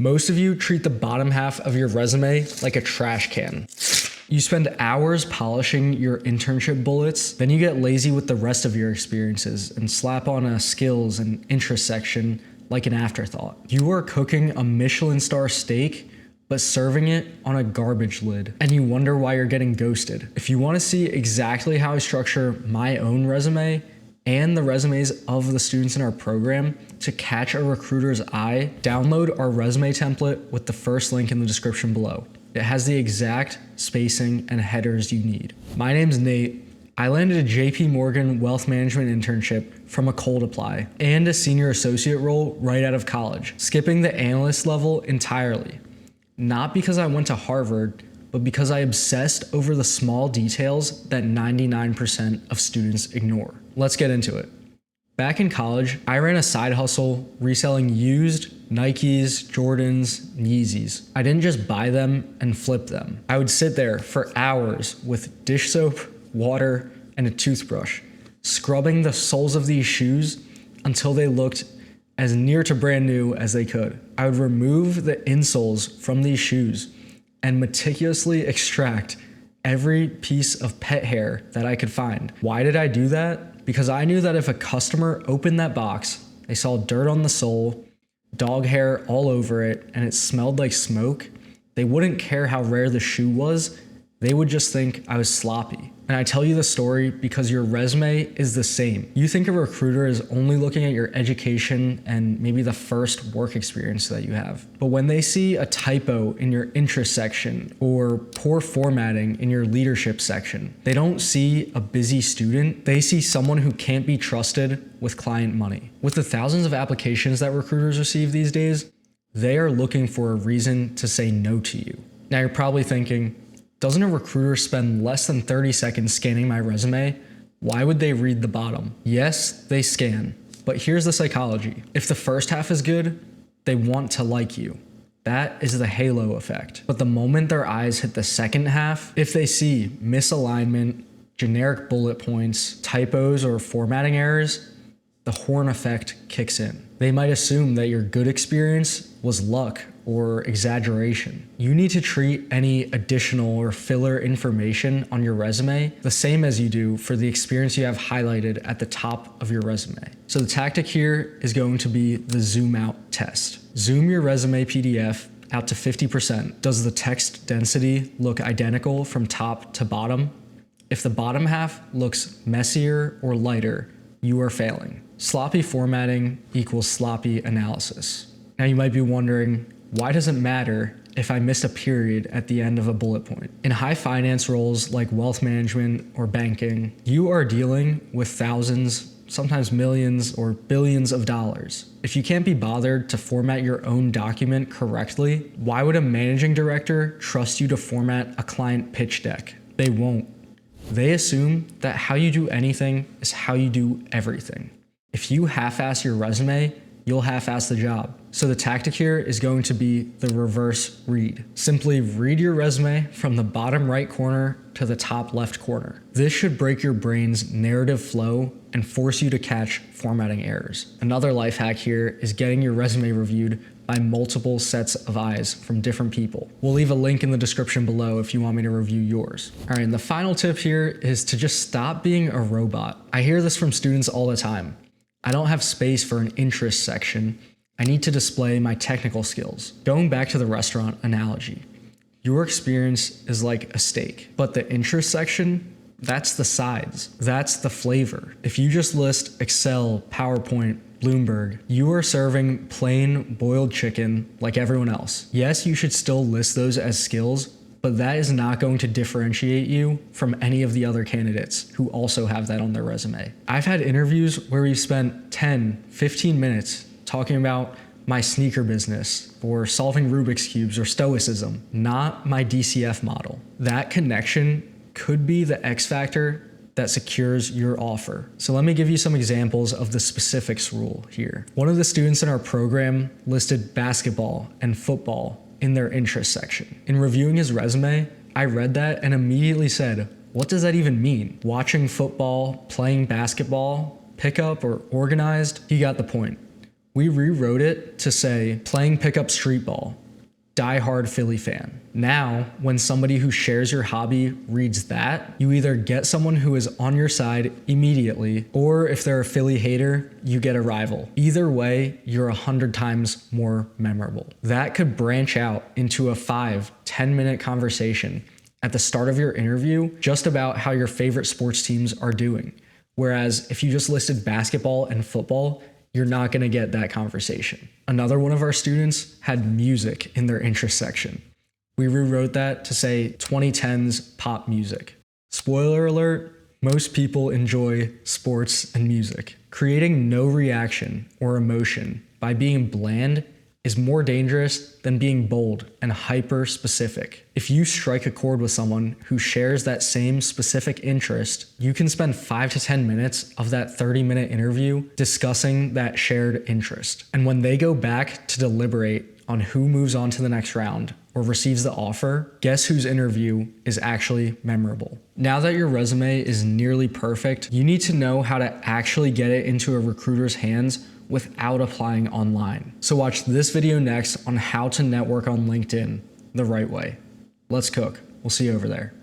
Most of you treat the bottom half of your resume like a trash can. You spend hours polishing your internship bullets, then you get lazy with the rest of your experiences and slap on a skills and interest section like an afterthought. You are cooking a Michelin star steak, but serving it on a garbage lid, and you wonder why you're getting ghosted. If you want to see exactly how I structure my own resume and the resumes of the students in our program to catch a recruiter's eye, download our resume template with the first link in the description below. It has the exact spacing and headers you need. My name's Nate. I landed a JP Morgan wealth management internship from a cold apply and a senior associate role right out of college, skipping the analyst level entirely. Not because I went to Harvard, but because I obsessed over the small details that 99% of students ignore. Let's get into it. Back in college, I ran a side hustle reselling used Nikes, Jordans, Yeezys. I didn't just buy them and flip them. I would sit there for hours with dish soap, water, and a toothbrush, scrubbing the soles of these shoes until they looked as near to brand new as they could. I would remove the insoles from these shoes and meticulously extract every piece of pet hair that I could find. Why did I do that? Because I knew that if a customer opened that box, they saw dirt on the sole, dog hair all over it, and it smelled like smoke, they wouldn't care how rare the shoe was. They would just think I was sloppy. And I tell you the story because your resume is the same. You think a recruiter is only looking at your education and maybe the first work experience that you have. But when they see a typo in your interest section or poor formatting in your leadership section, they don't see a busy student. They see someone who can't be trusted with client money. With the thousands of applications that recruiters receive these days, they are looking for a reason to say no to you. Now you're probably thinking, doesn't a recruiter spend less than 30 seconds scanning my resume? Why would they read the bottom? Yes, they scan, but here's the psychology. If the first half is good, they want to like you. That is the halo effect. But the moment their eyes hit the second half, if they see misalignment, generic bullet points, typos, or formatting errors, the horn effect kicks in. They might assume that your good experience was luck or exaggeration. You need to treat any additional or filler information on your resume the same as you do for the experience you have highlighted at the top of your resume. So the tactic here is going to be the zoom out test. Zoom your resume PDF out to 50%. Does the text density look identical from top to bottom? If the bottom half looks messier or lighter, you are failing. Sloppy formatting equals sloppy analysis. Now you might be wondering, why does it matter if I missed a period at the end of a bullet point? In high finance roles like wealth management or banking, you are dealing with thousands, sometimes millions or billions of dollars. If you can't be bothered to format your own document correctly, why would a managing director trust you to format a client pitch deck? They won't. They assume that how you do anything is how you do everything. If you half-ass your resume, you'll half-ass the job. So the tactic here is going to be the reverse read. Simply read your resume from the bottom right corner to the top left corner. This should break your brain's narrative flow and force you to catch formatting errors. Another life hack here is getting your resume reviewed by multiple sets of eyes from different people. We'll leave a link in the description below if you want me to review yours. All right, and the final tip here is to just stop being a robot. I hear this from students all the time. I don't have space for an interest section. I need to display my technical skills. Going back to the restaurant analogy, your experience is like a steak, but the interest section, that's the sides. That's the flavor. If you just list Excel, PowerPoint, Bloomberg, you are serving plain boiled chicken like everyone else. Yes, you should still list those as skills, but that is not going to differentiate you from any of the other candidates who also have that on their resume. I've had interviews where we've spent 10, 15 minutes talking about my sneaker business or solving Rubik's Cubes or stoicism, not my DCF model. That connection could be the X factor that secures your offer. So let me give you some examples of the specifics rule here. One of the students in our program listed basketball and football in their interest section. In reviewing his resume, I read that and immediately said, what does that even mean? Watching football, playing basketball, pickup, or organized? He got the point. We rewrote it to say playing pickup street ball, diehard Philly fan. Now, when somebody who shares your hobby reads that, you either get someone who is on your side immediately, or if they're a Philly hater, you get a rival. Either way, you're 100 times more memorable. That could branch out into a 5-10 minute conversation at the start of your interview just about how your favorite sports teams are doing. Whereas if you just listed basketball and football, you're not going to get that conversation. Another one of our students had music in their interest section. We rewrote that to say 2010s pop music. Spoiler alert, most people enjoy sports and music. Creating no reaction or emotion by being bland is more dangerous than being bold and hyper specific. If you strike a chord with someone who shares that same specific interest, you can spend 5 to 10 minutes of that 30-minute interview discussing that shared interest. And when they go back to deliberate on who moves on to the next round or receives the offer, guess whose interview is actually memorable? Now that your resume is nearly perfect, you need to know how to actually get it into a recruiter's hands without applying online. So watch this video next on how to network on LinkedIn the right way. Let's cook. We'll see you over there.